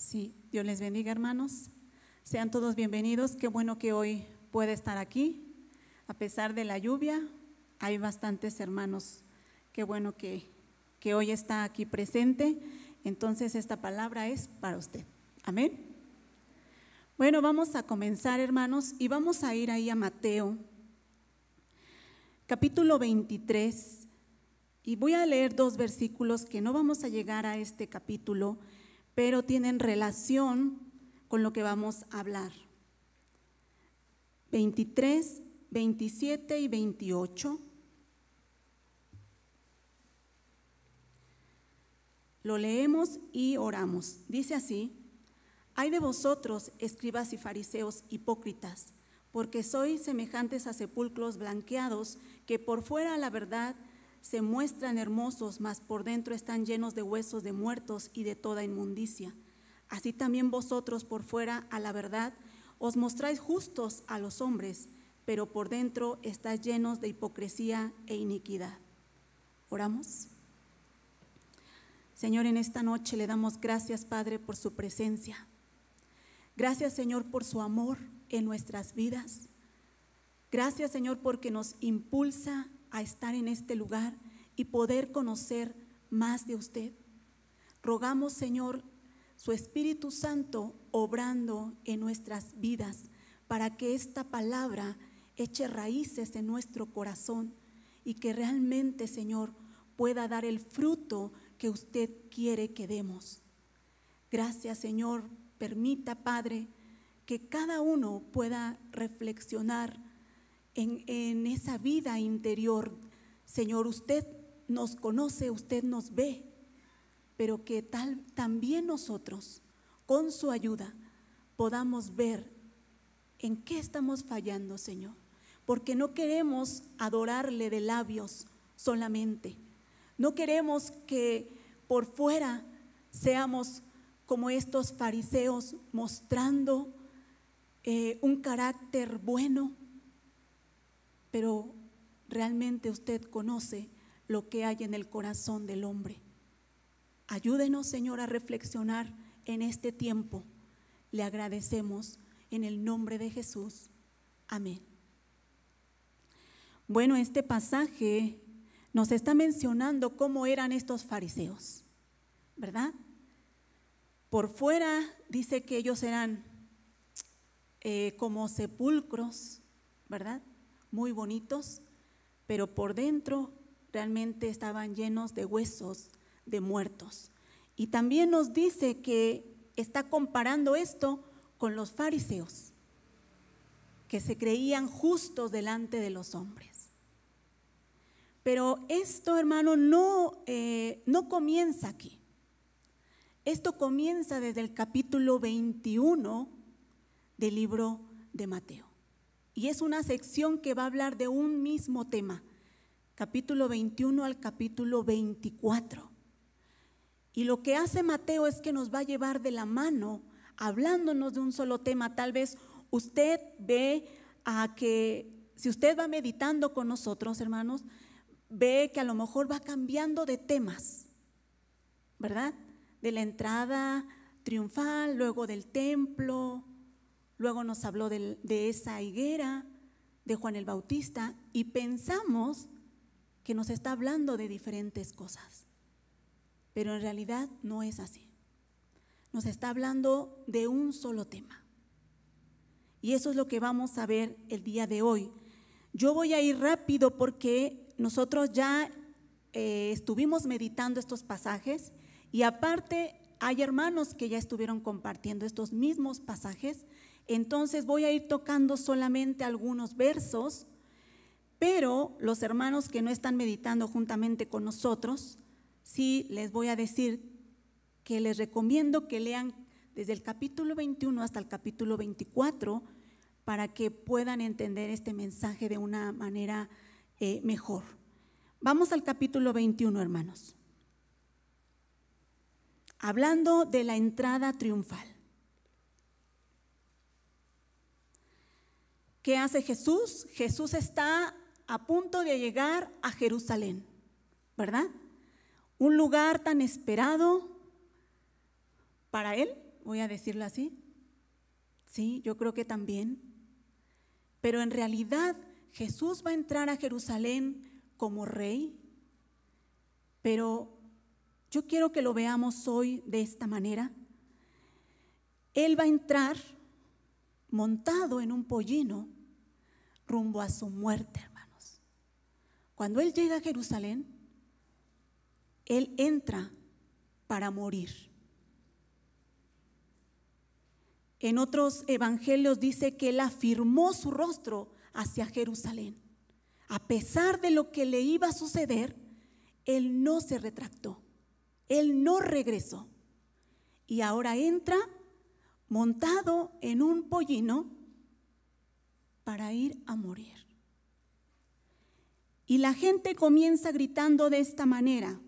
Sí, Dios les bendiga, hermanos. Sean todos bienvenidos. Qué bueno que hoy puede estar aquí. A pesar de la lluvia, hay bastantes hermanos. Qué bueno que hoy está aquí presente. Entonces, esta palabra es para usted. Amén. Bueno, vamos a comenzar, hermanos, y vamos a ir ahí a Mateo, capítulo 23. Y voy a leer dos versículos que no vamos a llegar a este capítulo, pero tienen relación con lo que vamos a hablar. 23, 27 y 28. Lo leemos y oramos. Dice así: Ay de vosotros, escribas y fariseos hipócritas, porque sois semejantes a sepulcros blanqueados, que por fuera, la verdad, se muestran hermosos, mas por dentro están llenos de huesos de muertos y de toda inmundicia. Así también vosotros por fuera, a la verdad, os mostráis justos a los hombres, pero por dentro estáis llenos de hipocresía e iniquidad. ¿Oramos? Señor, en esta noche le damos gracias, Padre, por su presencia. Gracias, Señor, por su amor en nuestras vidas. Gracias, Señor, porque nos impulsa a estar en este lugar y poder conocer más de usted. Rogamos, Señor, su Espíritu Santo obrando en nuestras vidas para que esta palabra eche raíces en nuestro corazón y que realmente, Señor, pueda dar el fruto que usted quiere que demos. Gracias, Señor. Permita, Padre, que cada uno pueda reflexionar en esa vida interior. Señor, usted nos conoce, usted nos ve, pero que también nosotros, con su ayuda, podamos ver en qué estamos fallando, Señor, porque no queremos adorarle de labios solamente. No queremos que por fuera seamos como estos fariseos mostrando un carácter bueno, pero realmente usted conoce lo que hay en el corazón del hombre. Ayúdenos, Señor, a reflexionar en este tiempo. Le agradecemos en el nombre de Jesús. Amén. Bueno, este pasaje nos está mencionando cómo eran estos fariseos, ¿verdad? Por fuera dice que ellos eran como sepulcros, ¿verdad? Muy bonitos, pero por dentro realmente estaban llenos de huesos de muertos. Y también nos dice que está comparando esto con los fariseos, que se creían justos delante de los hombres. Pero esto, hermano, no comienza aquí. Esto comienza desde el capítulo 21 del libro de Mateo. Y es una sección que va a hablar de un mismo tema, capítulo 21 al capítulo 24. Y lo que hace Mateo es que nos va a llevar de la mano, hablándonos de un solo tema. Tal vez usted ve que, si usted va meditando con nosotros, hermanos, ve que a lo mejor va cambiando de temas, ¿verdad? De la entrada triunfal, luego del templo, luego nos habló de esa higuera, de Juan el Bautista, y pensamos que nos está hablando de diferentes cosas, pero en realidad no es así. Nos está hablando de un solo tema, y eso es lo que vamos a ver el día de hoy. Yo voy a ir rápido porque nosotros ya estuvimos meditando estos pasajes, y aparte hay hermanos que ya estuvieron compartiendo estos mismos pasajes. Entonces voy a ir tocando solamente algunos versos, pero los hermanos que no están meditando juntamente con nosotros, sí les voy a decir que les recomiendo que lean desde el capítulo 21 hasta el capítulo 24 para que puedan entender este mensaje de una manera mejor. Vamos al capítulo 21, hermanos. Hablando de la entrada triunfal. ¿Qué hace Jesús? Jesús está a punto de llegar a Jerusalén, ¿verdad? Un lugar tan esperado para él, voy a decirlo así. Sí, yo creo que también. Pero en realidad Jesús va a entrar a Jerusalén como rey. Pero yo quiero que lo veamos hoy de esta manera. Él va a entrar montado en un pollino rumbo a su muerte, hermanos. Cuando Él llega a Jerusalén, Él entra para morir. En otros evangelios dice que Él afirmó su rostro hacia Jerusalén. A pesar de lo que le iba a suceder, Él no se retractó, Él no regresó. Y ahora entra montado en un pollino para ir a morir. Y la gente comienza gritando de esta manera.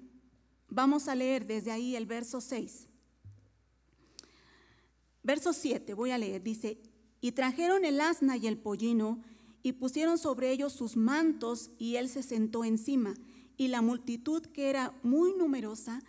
Vamos a leer desde ahí el verso 6. Verso 7, voy a leer, dice: y trajeron el asna y el pollino, y pusieron sobre ellos sus mantos, y él se sentó encima. Y la multitud, que era muy numerosa,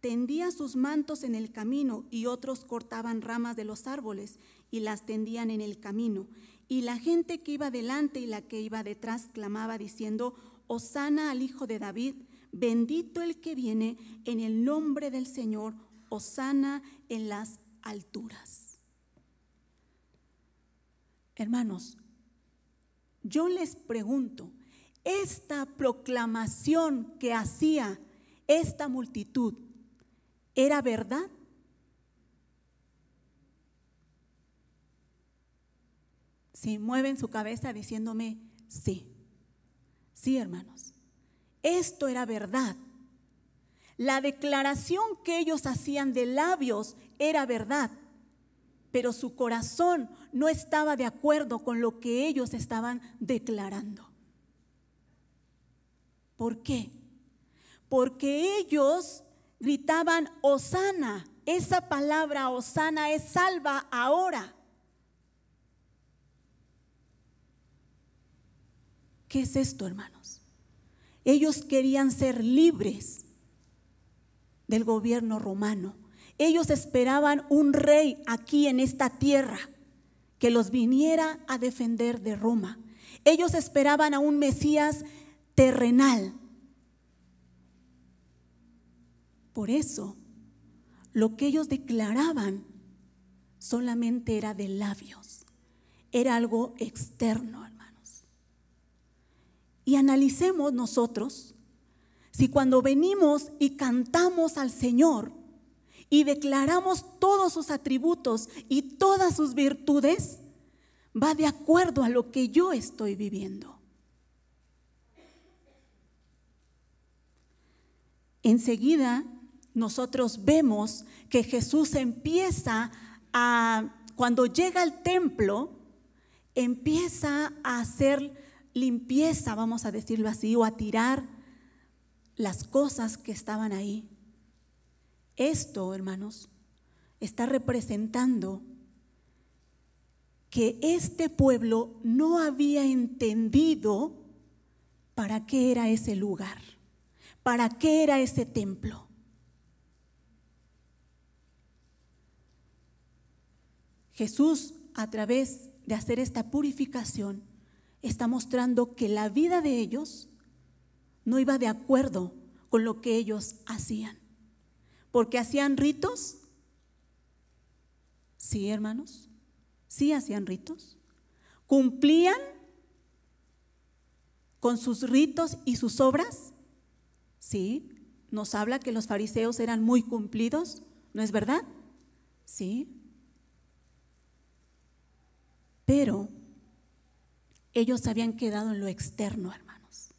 tendía sus mantos en el camino, y otros cortaban ramas de los árboles y las tendían en el camino. Y la gente que iba delante y la que iba detrás clamaba diciendo: Hosana al Hijo de David, bendito el que viene en el nombre del Señor, hosana en las alturas. Hermanos, yo les pregunto, esta proclamación que hacía esta multitud, ¿era verdad? Si mueven su cabeza diciéndome sí. Sí, hermanos, esto era verdad. La declaración que ellos hacían de labios era verdad, pero su corazón no estaba de acuerdo con lo que ellos estaban declarando. ¿Por qué? Porque ellos gritaban hosana. Esa palabra hosana es salva ahora. ¿Qué es esto, hermanos? Ellos querían ser libres del gobierno romano. Ellos esperaban un rey aquí en esta tierra que los viniera a defender de Roma. Ellos esperaban a un Mesías terrenal. Por eso, lo que ellos declaraban solamente era de labios, era algo externo, hermanos. Y analicemos nosotros si cuando venimos y cantamos al Señor y declaramos todos sus atributos y todas sus virtudes, va de acuerdo a lo que yo estoy viviendo. Enseguida nosotros vemos que Jesús empieza cuando llega al templo, empieza a hacer limpieza, vamos a decirlo así, o a tirar las cosas que estaban ahí. Esto, hermanos, está representando que este pueblo no había entendido para qué era ese lugar, para qué era ese templo. Jesús, a través de hacer esta purificación, está mostrando que la vida de ellos no iba de acuerdo con lo que ellos hacían. Porque hacían ritos. Sí, hermanos, sí hacían ritos. Cumplían con sus ritos y sus obras. Sí, nos habla que los fariseos eran muy cumplidos, ¿no es verdad? Sí. Pero ellos se habían quedado en lo externo, hermanos.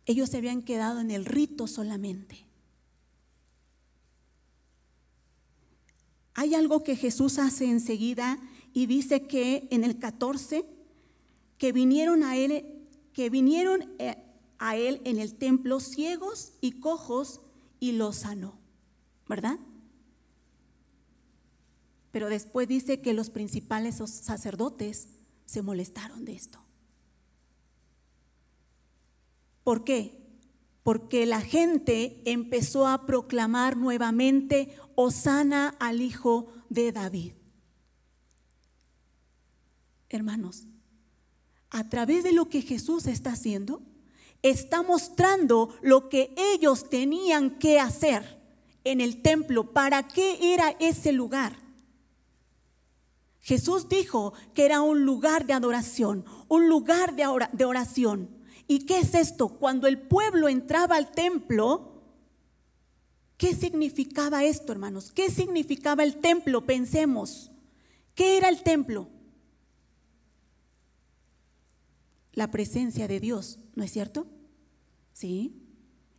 Ellos se habían quedado en el rito solamente. Hay algo que Jesús hace enseguida y dice que en el 14, que vinieron a él en el templo ciegos y cojos y los sanó, ¿verdad? Pero después dice que los principales sacerdotes se molestaron de esto. ¿Por qué? porque la gente empezó a proclamar nuevamente: Hosana al Hijo de David. Hermanos, a través de lo que Jesús está haciendo, está mostrando lo que ellos tenían que hacer en el templo. ¿Para qué era ese lugar? Jesús dijo que era un lugar de adoración, un lugar de oración. ¿Y qué es esto? Cuando el pueblo entraba al templo, ¿qué significaba esto, hermanos? ¿Qué significaba el templo? Pensemos, ¿qué era el templo? La presencia de Dios, ¿no es cierto? Sí.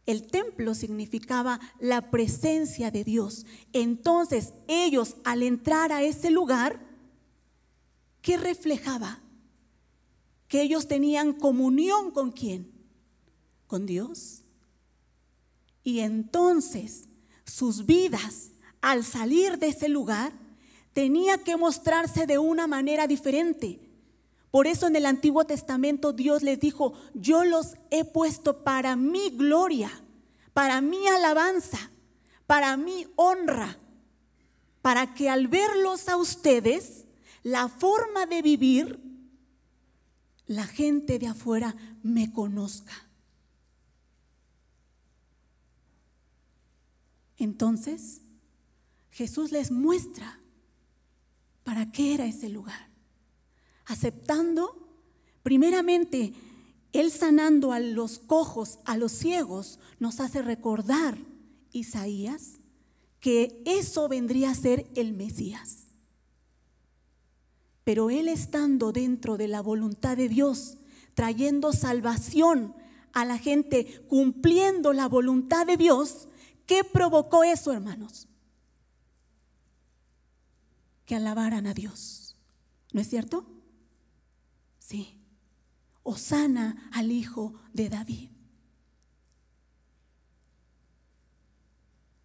El templo significaba la presencia de Dios. Entonces, ellos al entrar a ese lugar, ¿qué reflejaba? Que ellos tenían comunión ¿con quién? Con Dios. Y entonces sus vidas al salir de ese lugar tenía que mostrarse de una manera diferente. Por eso en el Antiguo Testamento Dios les dijo: yo los he puesto para mi gloria, para mi alabanza, para mi honra, para que al verlos a ustedes, la forma de vivir, la gente de afuera me conozca. Entonces, Jesús les muestra para qué era ese lugar. Aceptando, primeramente, Él sanando a los cojos, a los ciegos, nos hace recordar Isaías que eso vendría a ser el Mesías. Pero Él, estando dentro de la voluntad de Dios, trayendo salvación a la gente, cumpliendo la voluntad de Dios, ¿qué provocó eso, hermanos? Que alabaran a Dios. ¿No es cierto? Sí. Hosana al Hijo de David.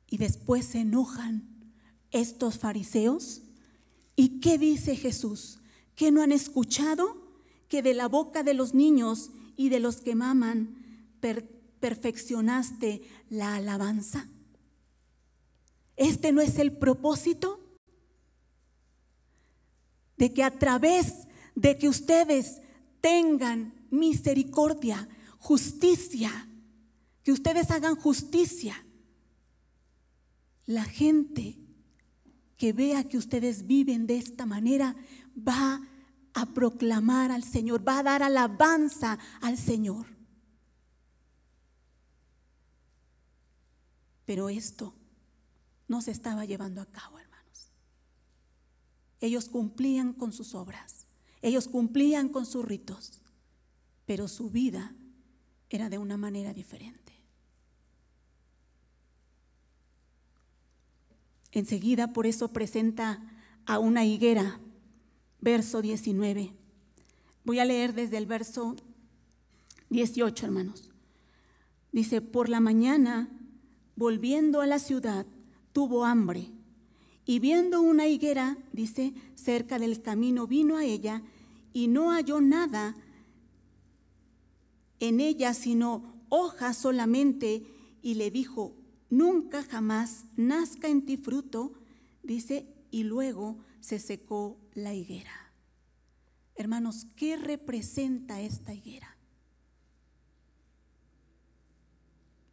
Y después se enojan estos fariseos. ¿Y qué dice Jesús? ¿Qué no han escuchado? Que de la boca de los niños y de los que maman perfeccionaste la alabanza. ¿Este no es el propósito? De que a través de que ustedes tengan misericordia, justicia, que ustedes hagan justicia, la gente que vea que ustedes viven de esta manera va a proclamar al Señor, va a dar alabanza al Señor. Pero esto no se estaba llevando a cabo, hermanos. Ellos cumplían con sus obras, ellos cumplían con sus ritos, pero su vida era de una manera diferente. Enseguida, por eso presenta a una higuera, verso 19. Voy a leer desde el verso 18, hermanos. Dice: por la mañana, volviendo a la ciudad, tuvo hambre, y viendo una higuera, dice, cerca del camino, vino a ella y no halló nada en ella sino hojas solamente, y le dijo: nunca jamás nazca en ti fruto, dice, y luego se secó la higuera. Hermanos, ¿qué representa esta higuera?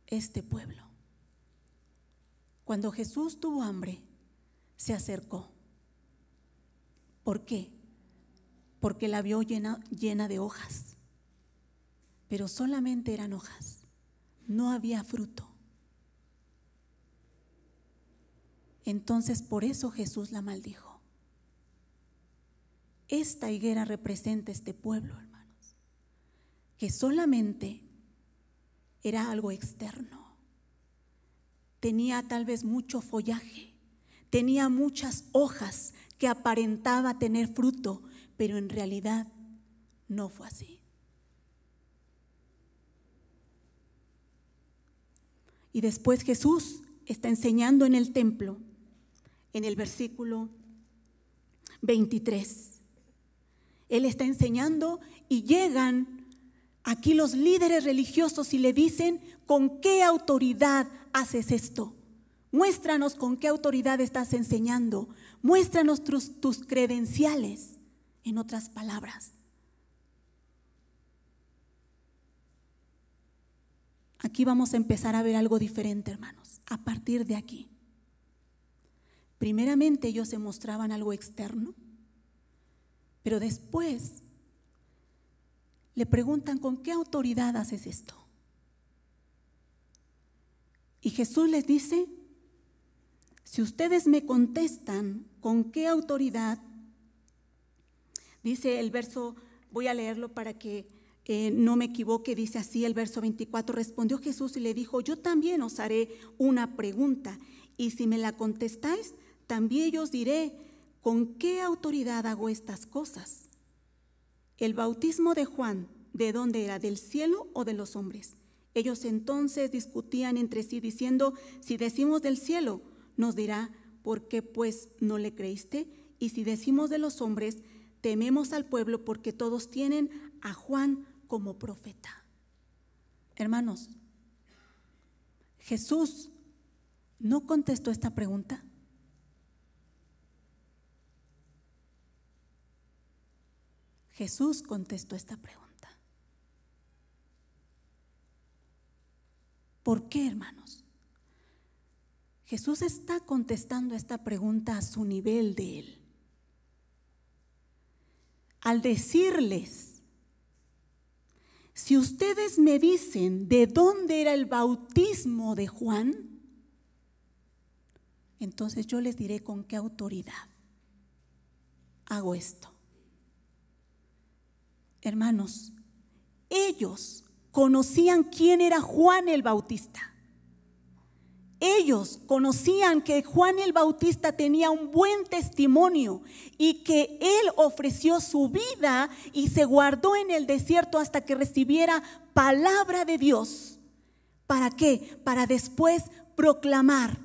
Este pueblo. Cuando Jesús tuvo hambre, se acercó. ¿Por qué? Porque la vio llena de hojas, pero solamente eran hojas, no había fruto. Entonces por eso Jesús la maldijo. Esta higuera representa este pueblo, hermanos, que solamente era algo externo. Tenía tal vez mucho follaje, tenía muchas hojas que aparentaba tener fruto, pero en realidad no fue así. Y después Jesús está enseñando en el templo, en el versículo 23. Él está enseñando y llegan aquí los líderes religiosos y le dicen, ¿con qué autoridad haces esto? Muéstranos con qué autoridad estás enseñando. Muéstranos tus credenciales. En otras palabras, aquí vamos a empezar a ver algo diferente, hermanos, a partir de aquí. Primeramente ellos se mostraban algo externo, pero después le preguntan, ¿con qué autoridad haces esto? Y Jesús les dice, si ustedes me contestan, ¿con qué autoridad? Dice el verso, voy a leerlo para que no me equivoque, dice así el verso 24, respondió Jesús y le dijo, yo también os haré una pregunta, y si me la contestáis, también yo os diré, ¿con qué autoridad hago estas cosas? El bautismo de Juan, ¿de dónde era? ¿Del cielo o de los hombres? Ellos entonces discutían entre sí diciendo, si decimos del cielo, nos dirá, ¿por qué pues no le creíste? Y si decimos de los hombres, tememos al pueblo porque todos tienen a Juan como profeta. Hermanos, Jesús no contestó esta pregunta. Jesús contestó esta pregunta. ¿Por qué, hermanos? Jesús está contestando esta pregunta a su nivel de él. Al decirles, si ustedes me dicen de dónde era el bautismo de Juan, entonces yo les diré con qué autoridad hago esto. Hermanos, ellos conocían quién era Juan el Bautista. Ellos conocían que Juan el Bautista tenía un buen testimonio y que él ofreció su vida y se guardó en el desierto hasta que recibiera palabra de Dios. ¿Para qué? Para después proclamar.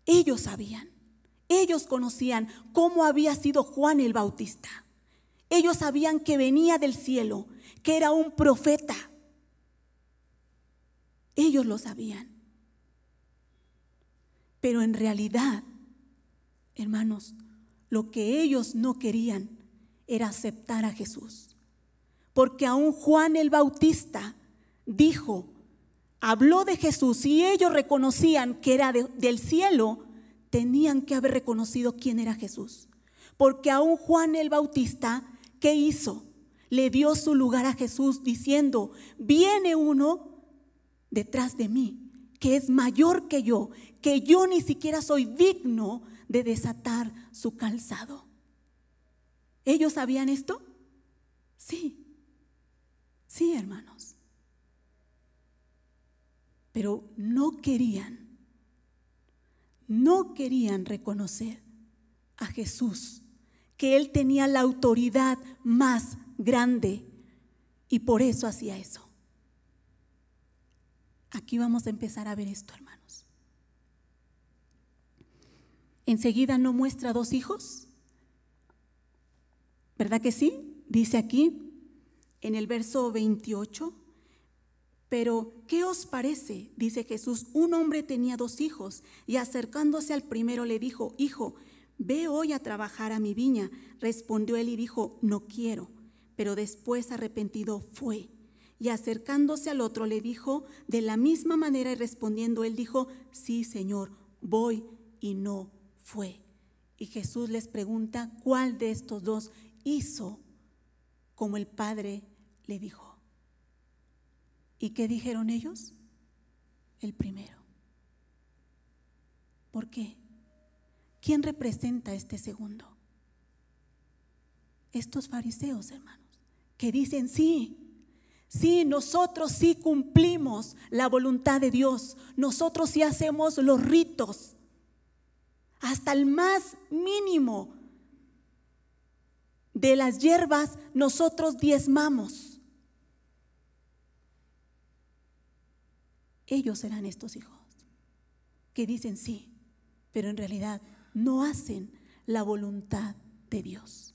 Ellos sabían, ellos conocían cómo había sido Juan el Bautista. Ellos sabían que venía del cielo, que era un profeta. Ellos lo sabían. Pero en realidad, hermanos, lo que ellos no querían era aceptar a Jesús. Porque aún Juan el Bautista dijo, habló de Jesús y ellos reconocían que era del cielo, tenían que haber reconocido quién era Jesús. Porque aún Juan el Bautista, ¿qué hizo? Le dio su lugar a Jesús diciendo, viene uno detrás de mí, que es mayor que yo ni siquiera soy digno de desatar su calzado. ¿Ellos sabían esto? Sí, sí, hermanos. Pero no querían reconocer a Jesús, que él tenía la autoridad más grande y por eso hacía eso. Aquí vamos a empezar a ver esto, hermanos. Enseguida no muestra dos hijos, ¿verdad que sí? Dice aquí en el verso 28, pero ¿qué os parece? Dice Jesús, un hombre tenía dos hijos y acercándose al primero le dijo, hijo, ve hoy a trabajar a mi viña. Respondió él y dijo, no quiero, pero después arrepentido fue. Y acercándose al otro le dijo de la misma manera y respondiendo él dijo, sí, Señor, voy, y no fue. Y Jesús les pregunta, ¿cuál de estos dos hizo como el Padre le dijo? ¿Y qué dijeron ellos? El primero. ¿Por qué? ¿Quién representa este segundo? Estos fariseos, hermanos, que dicen sí, nosotros sí cumplimos la voluntad de Dios, nosotros sí hacemos los ritos, hasta el más mínimo de las hierbas nosotros diezmamos. Ellos eran estos hijos que dicen sí, pero en realidad no hacen la voluntad de Dios.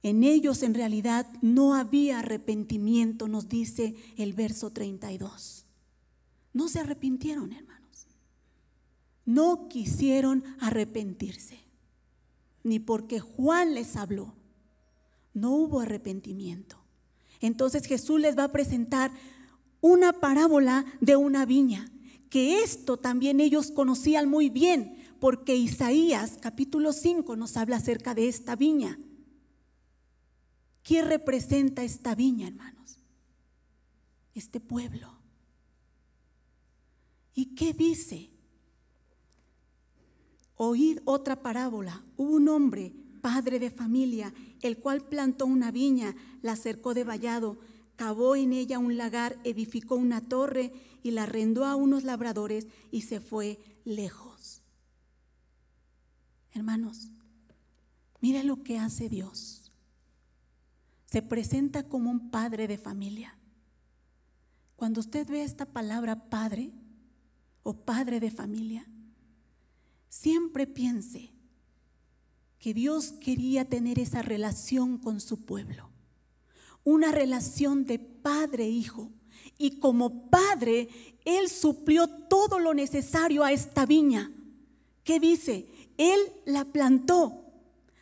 En ellos en realidad no había arrepentimiento, nos dice el verso 32. No se arrepintieron, hermanos. No quisieron arrepentirse. Ni porque Juan les habló. No hubo arrepentimiento. Entonces Jesús les va a presentar una parábola de una viña, que esto también ellos conocían muy bien, porque Isaías capítulo 5 nos habla acerca de esta viña. ¿Quién representa esta viña, hermanos? Este pueblo. ¿Y qué dice? Oíd otra parábola. Hubo un hombre, padre de familia, el cual plantó una viña, la cercó de vallado, cavó en ella un lagar, edificó una torre y la arrendó a unos labradores y se fue lejos. Hermanos, mire lo que hace Dios. Se presenta como un padre de familia. Cuando usted ve esta palabra padre o padre de familia, siempre piense que Dios quería tener esa relación con su pueblo, una relación de padre e hijo, y como padre Él suplió todo lo necesario a esta viña. ¿Qué dice? Él la plantó,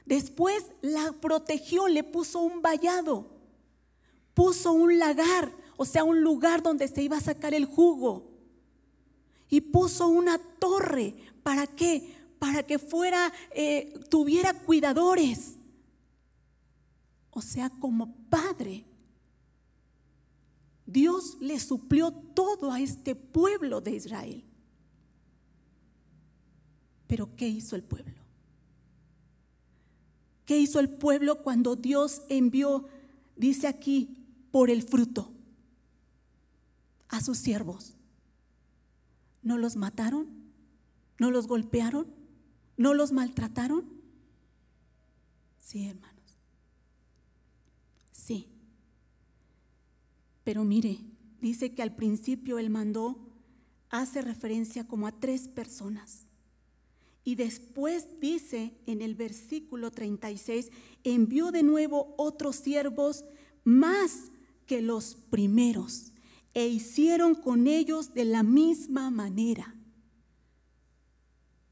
después la protegió, le puso un vallado, puso un lagar, o sea, un lugar donde se iba a sacar el jugo, y puso una torre. ¿Para qué? Para que tuviera cuidadores. O sea, como padre, Dios le suplió todo a este pueblo de Israel. Pero ¿qué hizo el pueblo? ¿Qué hizo el pueblo cuando Dios envió, dice aquí, por el fruto a sus siervos? ¿No los mataron? ¿No los golpearon? ¿No los maltrataron? Sí, hermanos. Sí. Pero mire, dice que al principio Él mandó, hace referencia como a 3 personas. Y después dice en el versículo 36, envió de nuevo otros siervos más que los primeros, e hicieron con ellos de la misma manera.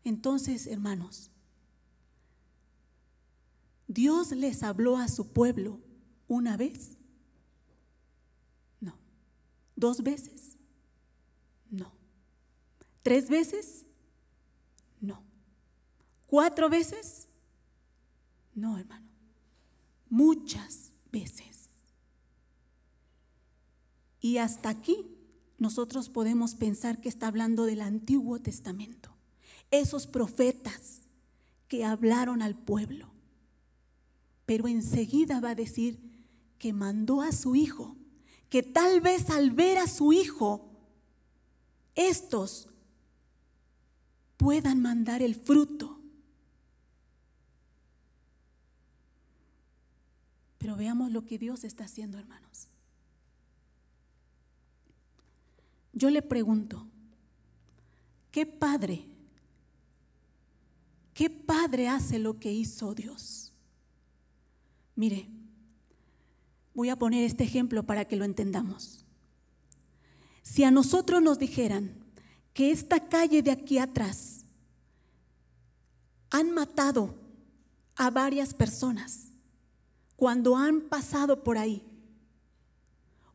Entonces, hermanos, ¿Dios les habló a su pueblo una vez? No. ¿2 veces? No. ¿3 veces? No. ¿4 veces? No, hermano. Muchas veces. Y hasta aquí nosotros podemos pensar que está hablando del Antiguo Testamento. Esos profetas que hablaron al pueblo. Pero enseguida va a decir que mandó a su hijo, que tal vez al ver a su hijo, estos puedan mandar el fruto. Pero veamos lo que Dios está haciendo, hermanos. Yo le pregunto, ¿qué padre hace lo que hizo Dios? Mire, voy a poner este ejemplo para que lo entendamos. Si a nosotros nos dijeran que esta calle de aquí atrás han matado a varias personas cuando han pasado por ahí,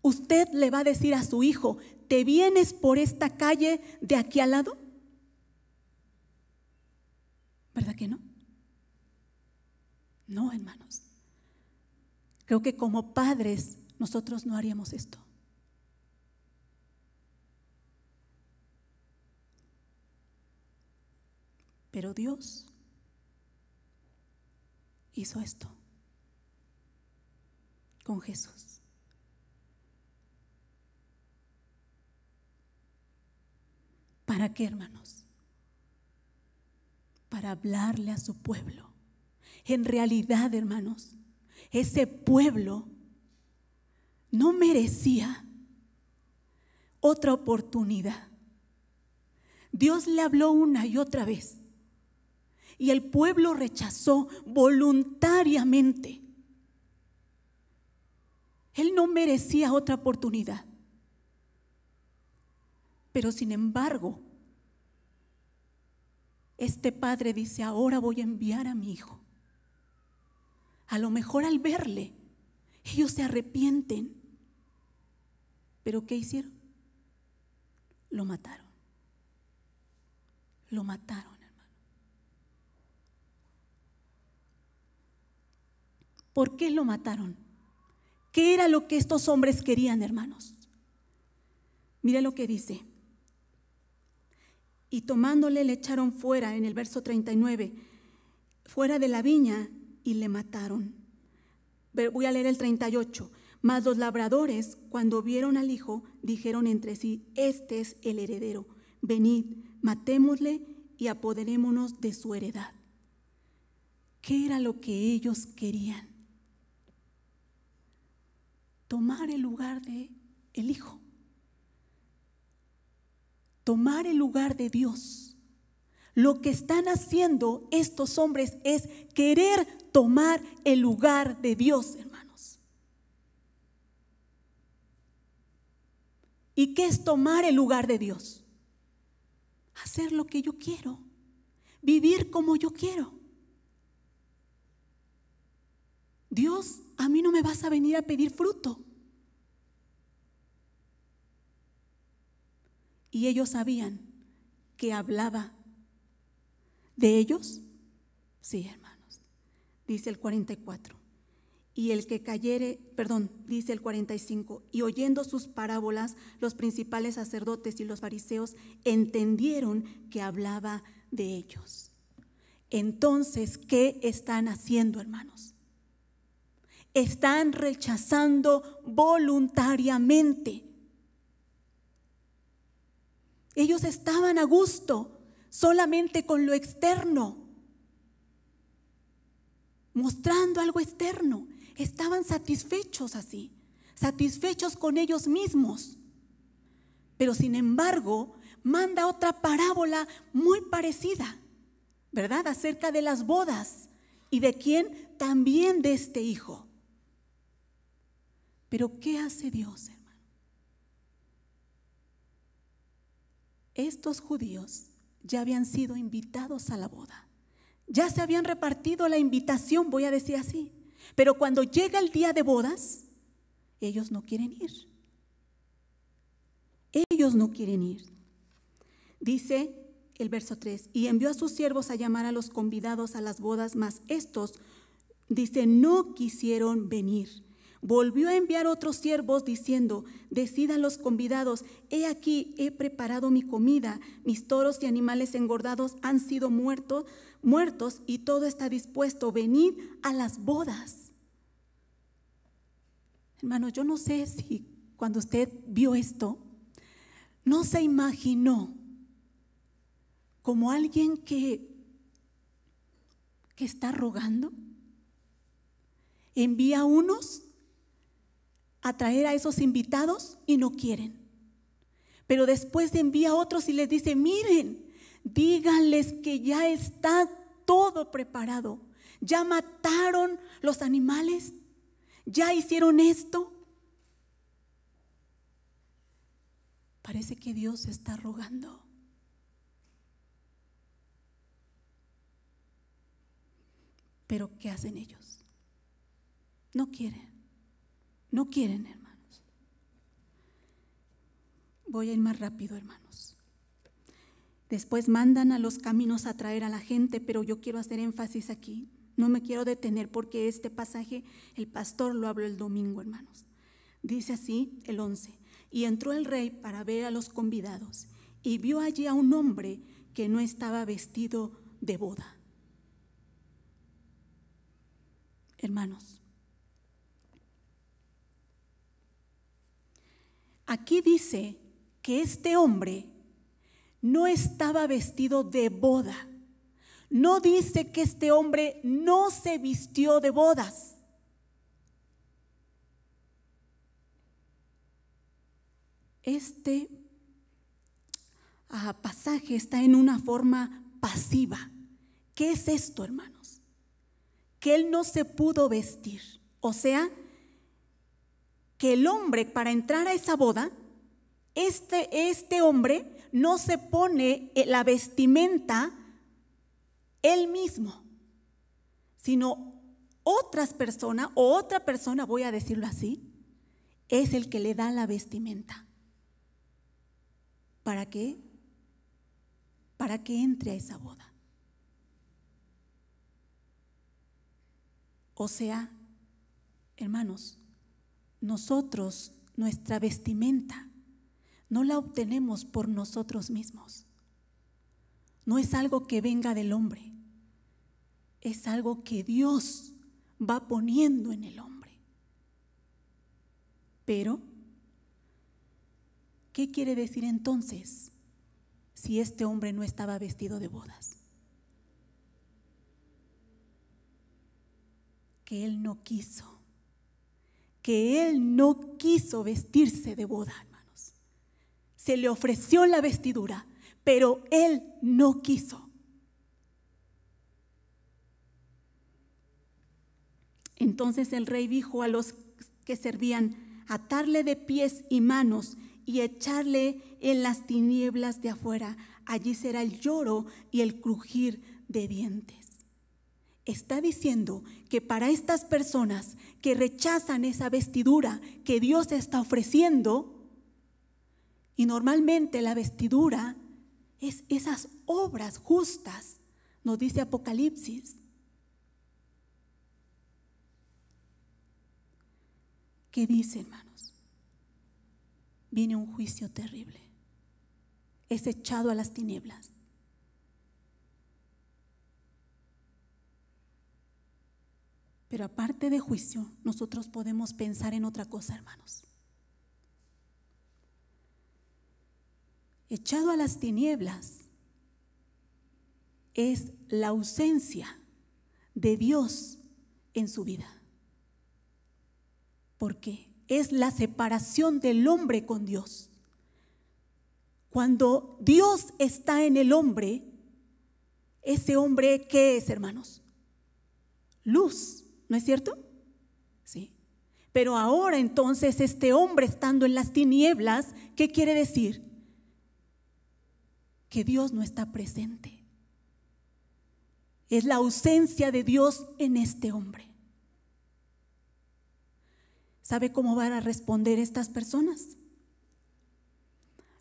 usted le va a decir a su hijo, ¿te vienes por esta calle de aquí al lado? ¿Verdad que no? No, hermanos. Creo que como padres nosotros no haríamos esto. Pero Dios hizo esto con Jesús. ¿Para qué, hermanos? Para hablarle a su pueblo. En realidad, hermanos, ese pueblo no merecía otra oportunidad. Dios le habló una y otra vez y el pueblo rechazó voluntariamente. Él no merecía otra oportunidad. Pero sin embargo, este padre dice: ahora voy a enviar a mi hijo. A lo mejor al verle, ellos se arrepienten. ¿Pero qué hicieron? Lo mataron. Lo mataron, hermano. ¿Por qué lo mataron? ¿Qué era lo que estos hombres querían, hermanos? Mira lo que dice. Y tomándole le echaron fuera, en el verso 39, fuera de la viña, y le mataron. Voy a leer el 38. Mas los labradores, cuando vieron al hijo, dijeron entre sí: este es el heredero, venid, matémosle y apoderémonos de su heredad. ¿Qué era lo que ellos querían? Tomar el lugar de el hijo. Tomar el lugar de Dios. Lo que están haciendo estos hombres es querer tomar el lugar de Dios, hermanos. ¿Y qué es tomar el lugar de Dios? Hacer lo que yo quiero, vivir como yo quiero. Dios, a mí no me vas a venir a pedir fruto. Y ellos sabían que hablaba de ellos. Sí, hermanos. Dice el 44. Y el que cayere, dice el 45. Y oyendo sus parábolas, los principales sacerdotes y los fariseos entendieron que hablaba de ellos. Entonces, ¿qué están haciendo, hermanos? Están rechazando voluntariamente. Ellos estaban a gusto solamente con lo externo, mostrando algo externo. Estaban satisfechos así, satisfechos con ellos mismos. Pero sin embargo, manda otra parábola muy parecida, ¿verdad? Acerca de las bodas. ¿Y de quién? También de este hijo. Pero ¿qué hace Dios, hermano? Estos judíos ya habían sido invitados a la boda. Ya se habían repartido la invitación, voy a decir así. Pero cuando llega el día de bodas, ellos no quieren ir. Ellos no quieren ir. Dice el verso 3: y envió a sus siervos a llamar a los convidados a las bodas, mas estos, dice, no quisieron venir. Volvió a enviar otros siervos diciendo: decidan los convidados, he aquí, he preparado mi comida, mis toros y animales engordados han sido muertos y todo está dispuesto, venid a las bodas. Hermano, yo no sé si cuando usted vio esto, no se imaginó como alguien que está rogando. Envía a unos a traer a esos invitados y no quieren. Pero después envía a otros y les dice: miren, díganles que ya está todo preparado. Ya mataron los animales, ya hicieron esto. Parece que Dios está rogando. Pero ¿qué hacen ellos? No quieren. No quieren, hermanos. Voy a ir más rápido, hermanos. Después mandan a los caminos a traer a la gente, pero yo quiero hacer énfasis aquí. No me quiero detener porque este pasaje el pastor lo habló el domingo, hermanos. Dice así el 11: y entró el rey para ver a los convidados y vio allí a un hombre que no estaba vestido de boda. Hermanos, aquí dice que este hombre no estaba vestido de boda. No dice que este hombre no se vistió de bodas. Este pasaje está en una forma pasiva. ¿Qué es esto, hermanos? Que él no se pudo vestir. O sea, que el hombre, para entrar a esa boda, este hombre no se pone la vestimenta él mismo, sino otras personas o otra persona, voy a decirlo así, es el que le da la vestimenta. ¿Para qué? Para que entre a esa boda. O sea, hermanos, nosotros, nuestra vestimenta, no la obtenemos por nosotros mismos. No es algo que venga del hombre, es algo que Dios va poniendo en el hombre. Pero, ¿qué quiere decir entonces si este hombre no estaba vestido de bodas? Que él no quiso vestirse de boda, hermanos. Se le ofreció la vestidura, pero él no quiso. Entonces el rey dijo a los que servían: atarle de pies y manos y echarle en las tinieblas de afuera. Allí será el lloro y el crujir de dientes. Está diciendo que para estas personas que rechazan esa vestidura que Dios está ofreciendo, y normalmente la vestidura es esas obras justas, nos dice Apocalipsis. ¿Qué dice, hermanos? Viene un juicio terrible. Es echado a las tinieblas. Pero aparte de juicio, nosotros podemos pensar en otra cosa, hermanos. Echado a las tinieblas es la ausencia de Dios en su vida. ¿Por qué? Es la separación del hombre con Dios. Cuando Dios está en el hombre, ese hombre, ¿qué es, hermanos? Luz, ¿no es cierto? Sí. Pero ahora entonces este hombre estando en las tinieblas, ¿qué quiere decir? Que Dios no está presente. Es la ausencia de Dios en este hombre. ¿Sabe cómo van a responder estas personas?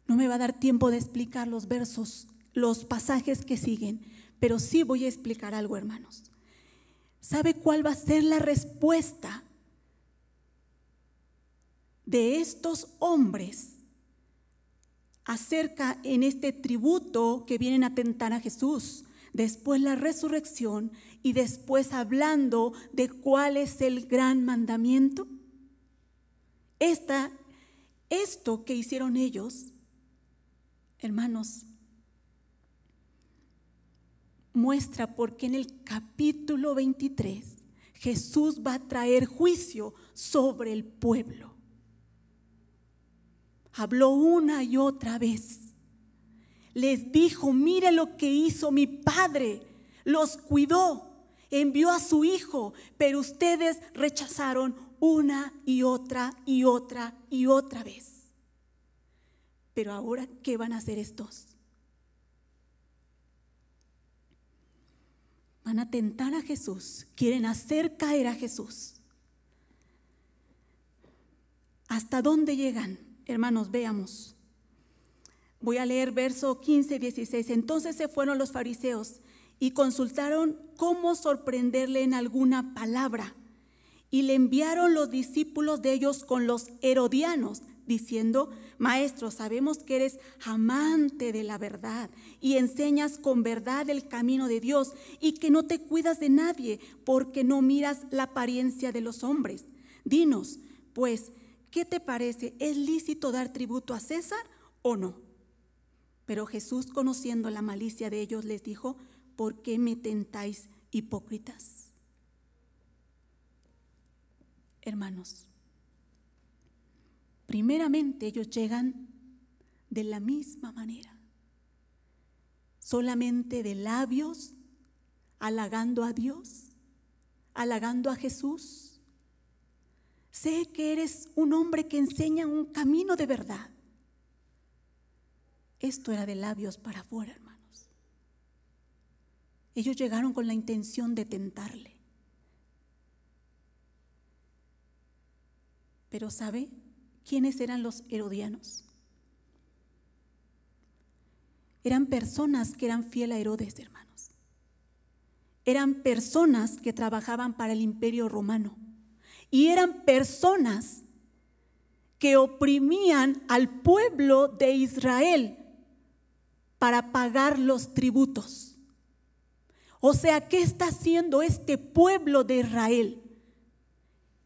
No me va a dar tiempo de explicar los versos, los pasajes que siguen, pero sí voy a explicar algo, hermanos. ¿Sabe cuál va a ser la respuesta de estos hombres acerca en este tributo que vienen a tentar a Jesús? Después la resurrección y después hablando de cuál es el gran mandamiento. Esto que hicieron ellos, hermanos, muestra por qué en el capítulo 23 Jesús va a traer juicio sobre el pueblo. Habló una y otra vez. Les dijo: mire lo que hizo mi Padre, los cuidó, envió a su Hijo, pero ustedes rechazaron una y otra y otra y otra vez. Pero ahora, ¿qué van a hacer estos? Van a tentar a Jesús, quieren hacer caer a Jesús. ¿Hasta dónde llegan? Hermanos, veamos. Voy a leer verso 15, 16. Entonces se fueron los fariseos y consultaron cómo sorprenderle en alguna palabra. Y le enviaron los discípulos de ellos con los herodianos, diciendo: Maestro, sabemos que eres amante de la verdad y enseñas con verdad el camino de Dios y que no te cuidas de nadie porque no miras la apariencia de los hombres. Dinos, pues, ¿qué te parece? ¿Es lícito dar tributo a César o no? Pero Jesús, conociendo la malicia de ellos, les dijo: ¿por qué me tentáis, hipócritas? Hermanos, primeramente ellos llegan de la misma manera, solamente de labios, halagando a Dios, halagando a Jesús, Sé que eres un hombre que enseña un camino de verdad. Esto era de labios para afuera, hermanos. Ellos llegaron con la intención de tentarle. Pero ¿sabe quiénes eran los herodianos? Eran personas que eran fieles a Herodes, hermanos. Eran personas que trabajaban para el Imperio Romano. Y eran personas que oprimían al pueblo de Israel para pagar los tributos. O sea, ¿qué está haciendo este pueblo de Israel?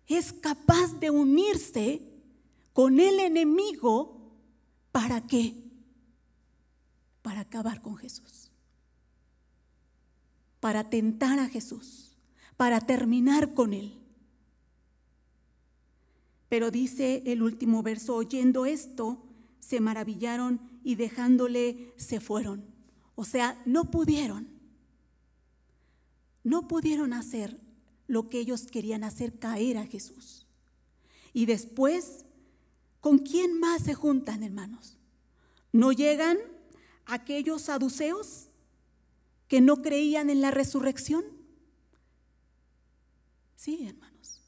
Es capaz de unirse con el enemigo. ¿Para qué? Para acabar con Jesús, para tentar a Jesús, para terminar con él. Pero dice el último verso: oyendo esto, se maravillaron y dejándole se fueron. O sea, no pudieron hacer lo que ellos querían hacer, caer a Jesús. Y después, ¿con quién más se juntan, hermanos? ¿No llegan aquellos saduceos que no creían en la resurrección? Sí, hermanos.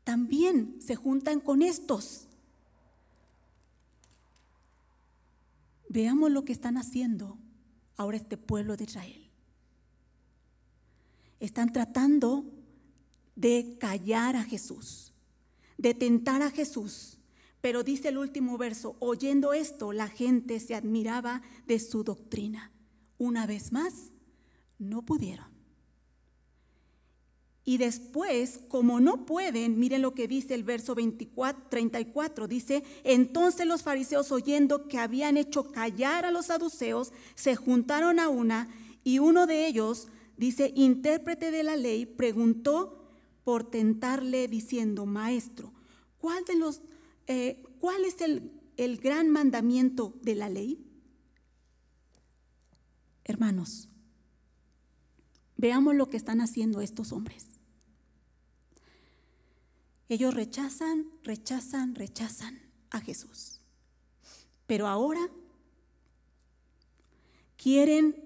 También se juntan con estos. Veamos lo que están haciendo ahora este pueblo de Israel. Están tratando de callar a Jesús, de tentar a Jesús. Pero dice el último verso: oyendo esto, la gente se admiraba de su doctrina. Una vez más, no pudieron. Y después, como no pueden, miren lo que dice el verso 34, dice: entonces los fariseos, oyendo que habían hecho callar a los saduceos, se juntaron a una, y uno de ellos, dice, intérprete de la ley, preguntó por tentarle diciendo: maestro, ¿cuál es el gran mandamiento de la ley? Hermanos, veamos lo que están haciendo estos hombres. Ellos rechazan a Jesús. Pero ahora quieren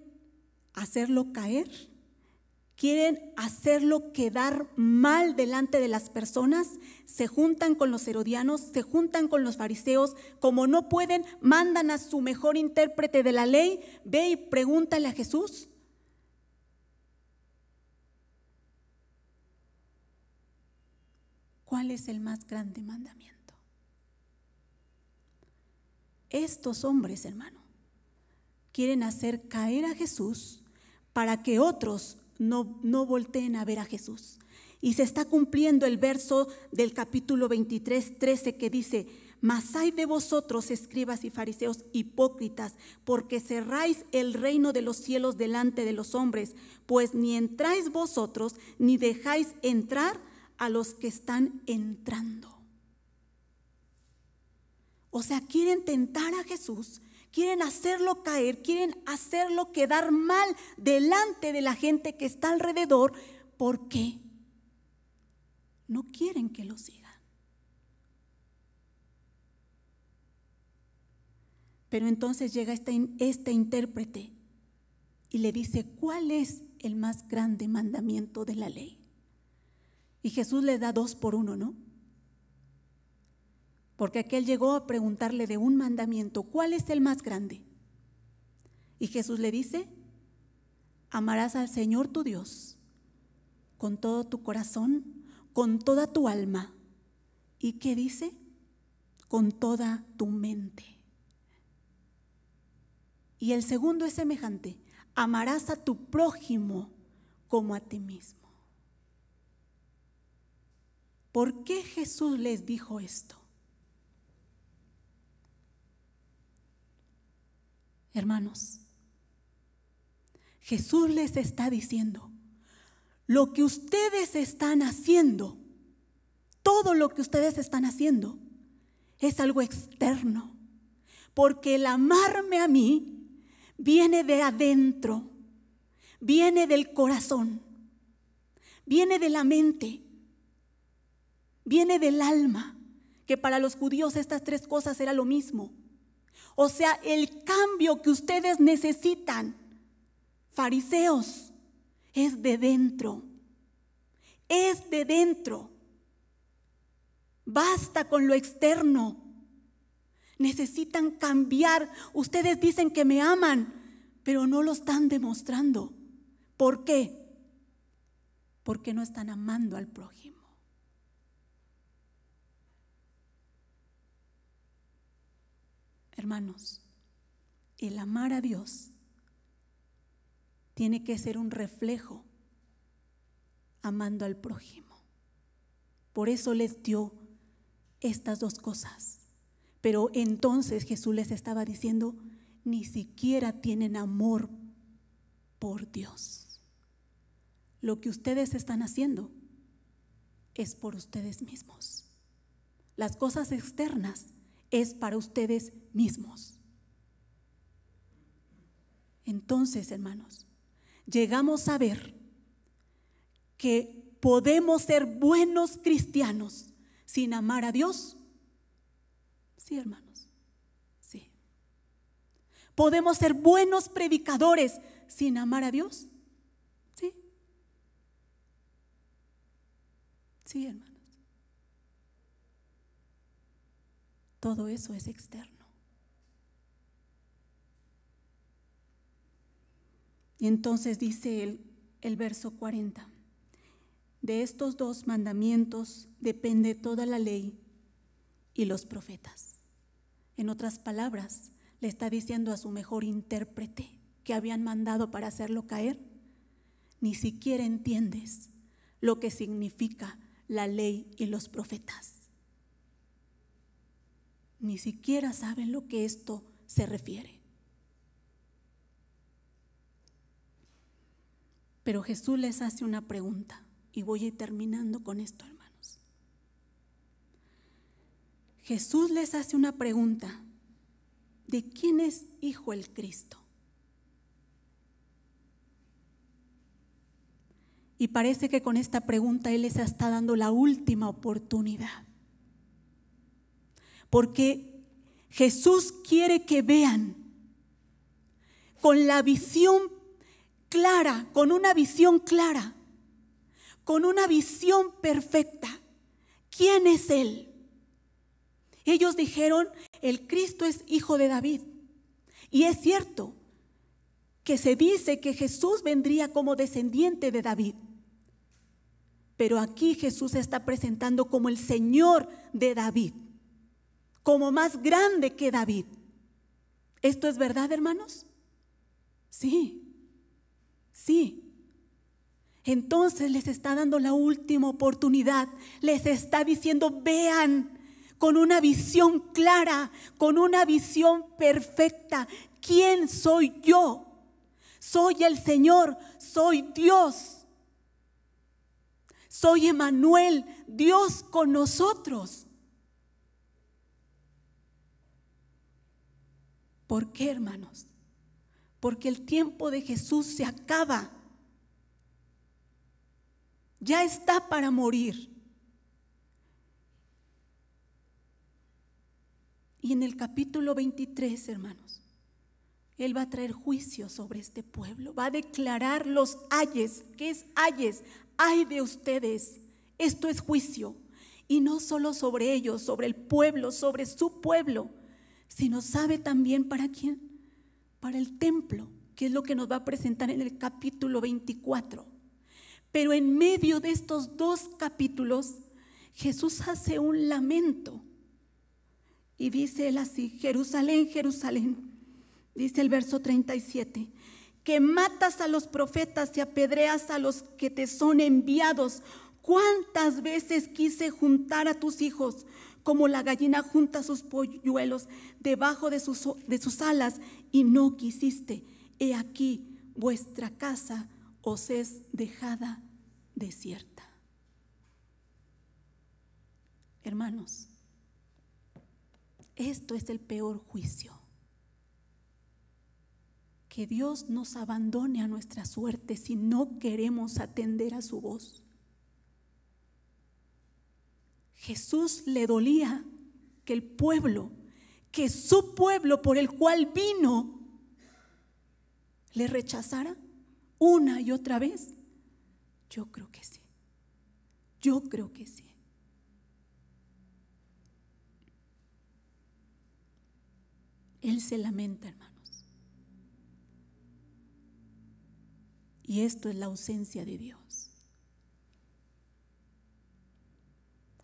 hacerlo caer, quieren hacerlo quedar mal delante de las personas. Se juntan con los herodianos, se juntan con los fariseos. Como no pueden, mandan a su mejor intérprete de la ley: ve y pregúntale a Jesús. ¿Cuál es el más grande mandamiento? Estos hombres, hermano, quieren hacer caer a Jesús para que otros no volteen a ver a Jesús. Y se está cumpliendo el verso del capítulo 23, 13, que dice: mas ay de vosotros, escribas y fariseos hipócritas, porque cerráis el reino de los cielos delante de los hombres, pues ni entráis vosotros, ni dejáis entrar a los que están entrando. O sea, quieren tentar a Jesús, quieren hacerlo caer, quieren hacerlo quedar mal delante de la gente que está alrededor. ¿Por qué? No quieren que lo sigan. Pero entonces llega este intérprete y le dice: ¿cuál es el más grande mandamiento de la ley? Y Jesús le da 2 por 1, ¿no? Porque aquel llegó a preguntarle de un mandamiento: ¿cuál es el más grande? Y Jesús le dice: amarás al Señor tu Dios con todo tu corazón, con toda tu alma. ¿Y qué dice? Con toda tu mente. Y el segundo es semejante: amarás a tu prójimo como a ti mismo. ¿Por qué Jesús les dijo esto? Hermanos, Jesús les está diciendo: lo que ustedes están haciendo, todo lo que ustedes están haciendo, es algo externo. Porque el amarme a mí viene de adentro, viene del corazón, viene de la mente. viene del alma, que para los judíos estas tres cosas era lo mismo. O sea, el cambio que ustedes necesitan, fariseos, es de dentro. Es de dentro. Basta con lo externo. Necesitan cambiar. Ustedes dicen que me aman, pero no lo están demostrando. ¿Por qué? Porque no están amando al prójimo. Hermanos, el amar a Dios tiene que ser un reflejo amando al prójimo. Por eso les dio estas dos cosas. Pero entonces Jesús les estaba diciendo, ni siquiera tienen amor por Dios. Lo que ustedes están haciendo es por ustedes mismos. Las cosas externas es para ustedes mismos. Entonces, hermanos, llegamos a ver que podemos ser buenos cristianos sin amar a Dios. Sí, hermanos, sí. ¿Podemos ser buenos predicadores sin amar a Dios? Sí. Sí, hermanos. Todo eso es externo. Y entonces dice el verso 40. De estos dos mandamientos depende toda la ley y los profetas. En otras palabras, le está diciendo a su mejor intérprete que habían mandado para hacerlo caer, ni siquiera entiendes lo que significa la ley y los profetas. Ni siquiera saben lo que esto se refiere. Pero Jesús les hace una pregunta y voy a ir terminando con esto, hermanos. Jesús les hace una pregunta: ¿de quién es hijo el Cristo? Y parece que con esta pregunta Él les está dando la última oportunidad. Porque Jesús quiere que vean con la visión clara, con una visión clara, con una visión perfecta, ¿quién es Él? Ellos dijeron, el Cristo es hijo de David. Y es cierto que se dice que Jesús vendría como descendiente de David. Pero aquí Jesús se está presentando como el Señor de David, como más grande que David. ¿Esto es verdad, hermanos? Sí, sí. Entonces les está dando la última oportunidad. Les está diciendo, vean con una visión clara, con una visión perfecta. ¿Quién soy yo? Soy el Señor, soy Dios. Soy Emmanuel, Dios con nosotros. ¿Por qué, hermanos? Porque el tiempo de Jesús se acaba. Ya está para morir. Y en el capítulo 23, hermanos, Él va a traer juicio sobre este pueblo. Va a declarar los ayes. ¿Qué es ayes? Ay de ustedes. Esto es juicio. Y no solo sobre ellos, sobre el pueblo, sobre su pueblo, sino sabe también para quién, para el templo, que es lo que nos va a presentar en el capítulo 24. Pero en medio de estos dos capítulos, Jesús hace un lamento y dice él así: Jerusalén, Jerusalén, dice el verso 37, que matas a los profetas y apedreas a los que te son enviados. ¿Cuántas veces quise juntar a tus hijos como la gallina junta sus polluelos debajo de sus alas, y no quisiste? He aquí, vuestra casa os es dejada desierta. Hermanos, esto es el peor juicio. Que Dios nos abandone a nuestra suerte si no queremos atender a su voz. Jesús le dolía que el pueblo, que su pueblo por el cual vino, le rechazara una y otra vez. Yo creo que sí. Yo creo que sí. Él se lamenta, hermanos. Y esto es la ausencia de Dios.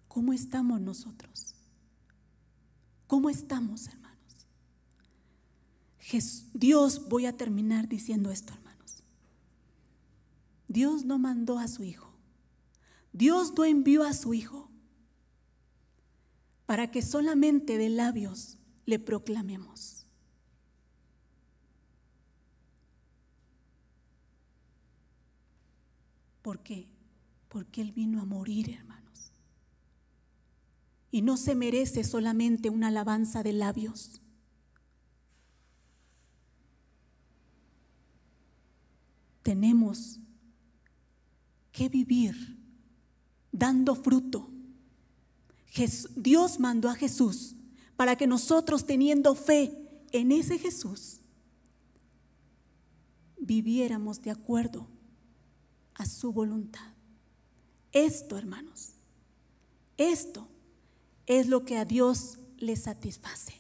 ¿Cómo estamos nosotros? ¿Cómo estamos, hermanos? Dios, voy a terminar diciendo esto, hermanos. Dios no mandó a su Hijo. Dios no envió a su Hijo para que solamente de labios le proclamemos. ¿Por qué? Porque Él vino a morir, hermanos. Y no se merece solamente una alabanza de labios. Tenemos que vivir dando fruto. Dios mandó a Jesús para que nosotros, teniendo fe en ese Jesús, viviéramos de acuerdo a su voluntad. Esto, hermanos, esto es lo que a Dios le satisface.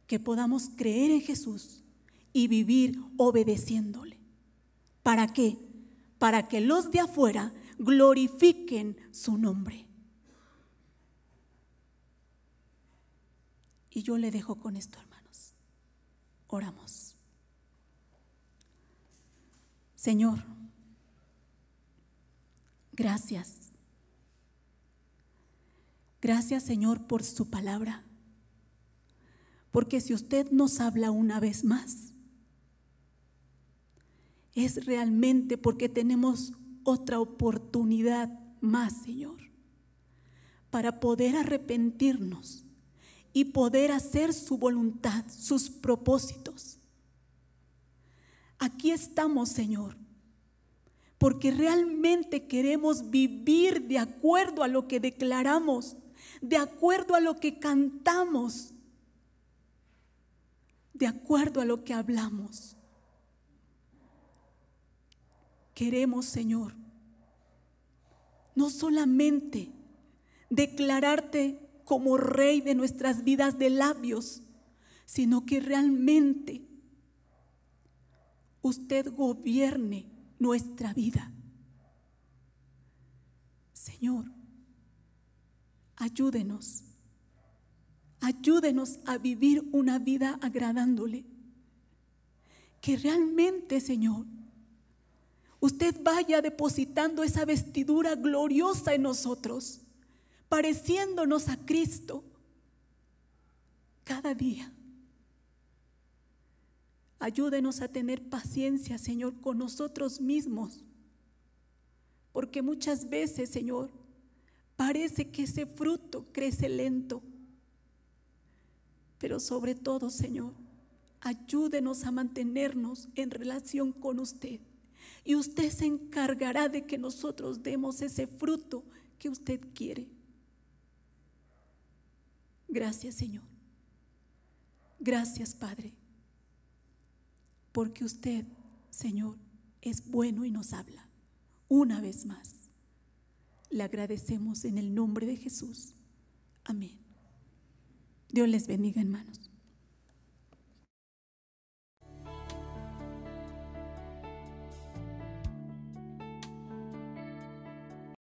Que podamos creer en Jesús y vivir obedeciéndole. ¿Para qué? Para que los de afuera glorifiquen su nombre. Y yo le dejo con esto, hermanos. Oramos. Señor, gracias. Gracias, Señor, por su palabra. Porque si usted nos habla una vez más, es realmente porque tenemos otra oportunidad más, Señor, para poder arrepentirnos y poder hacer su voluntad, sus propósitos. Aquí estamos, Señor, porque realmente queremos vivir de acuerdo a lo que declaramos, de acuerdo a lo que cantamos, de acuerdo a lo que hablamos. Queremos, Señor, no solamente declararte como Rey de nuestras vidas de labios, sino que realmente usted gobierne nuestra vida. Señor, ayúdenos a vivir una vida agradándole. Que realmente, Señor, usted vaya depositando esa vestidura gloriosa en nosotros, pareciéndonos a Cristo cada día. Ayúdenos a tener paciencia, Señor, con nosotros mismos, porque muchas veces, Señor, parece que ese fruto crece lento. Pero sobre todo, Señor, ayúdenos a mantenernos en relación con usted. Y usted se encargará de que nosotros demos ese fruto que usted quiere. Gracias, Señor. Gracias, Padre. Porque usted, Señor, es bueno y nos habla. Una vez más, le agradecemos en el nombre de Jesús. Amén. Dios les bendiga, hermanos.